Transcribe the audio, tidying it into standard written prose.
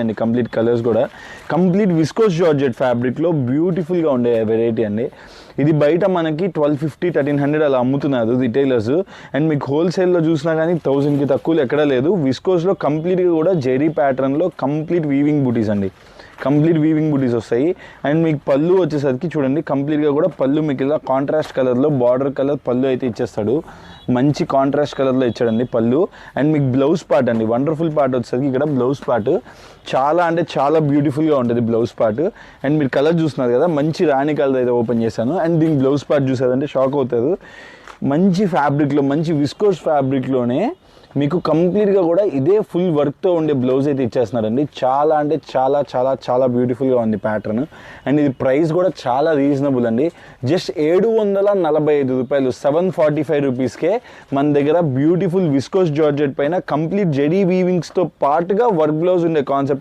అండి complete colours కూడా complete viscose georgette ఫ్యాబ్రిక్లో బ్యూటిఫుల్గా ఉండే వెరైటీ అండి. ఇది బయట మనకి 1250 1300 అలా అమ్ముతున్నారు రిటైలర్స్. అండ్ మీకు హోల్సేల్లో చూసినా కానీ 1000కి తక్కువలో ఎక్కడా లేదు. విస్కోస్లో కంప్లీట్గా కూడా జెరీ ప్యాటర్న్లో కంప్లీట్ వీవింగ్ బూటీస్ అండి, కంప్లీట్ వీవింగ్ బూటీస్ వస్తాయి. అండ్ మీకు పళ్ళు వచ్చేసరికి చూడండి కంప్లీట్గా కూడా పళ్ళు మీకు ఇలా కాంట్రాస్ట్ కలర్లో బార్డర్ కలర్ పళ్ళు అయితే ఇచ్చేస్తాడు, మంచి కాంట్రాస్ట్ కలర్లో ఇచ్చాడండి పళ్ళు. అండ్ మీకు బ్లౌజ్ పార్ట్ అండి, వండర్ఫుల్ పార్ట్ వచ్చేసరికి ఇక్కడ బ్లౌజ్ పార్ట్ చాలా అంటే చాలా బ్యూటిఫుల్గా ఉంటుంది బ్లౌజ్ పార్ట్. అండ్ మీరు కలర్ చూస్తున్నారు కదా, మంచి రాణి కలర్ అయితే ఓపెన్ చేశాను. అండ్ దీని బ్లౌజ్ పార్ట్ చూసారంటే షాక్ అవుతారు. మంచి ఫ్యాబ్రిక్లో, మంచి విస్కోస్ ఫ్యాబ్రిక్లోనే మీకు కంప్లీట్గా కూడా ఇదే ఫుల్ వర్క్తో ఉండే బ్లౌజ్ అయితే ఇచ్చేస్తున్నారండి. చాలా అంటే చాలా చాలా చాలా బ్యూటిఫుల్గా ఉంది ప్యాటర్న్. అండ్ ఇది ప్రైస్ కూడా చాలా రీజనబుల్ అండి, జస్ట్ 745 రూపాయలు, 745 రూపీస్కే మన దగ్గర బ్యూటిఫుల్ విస్కోస్ జార్జెట్ పైన కంప్లీట్ జెరీ వీవింగ్స్తో పాటుగా వర్క్ బ్లౌజ్ ఉండే కాన్సెప్ట్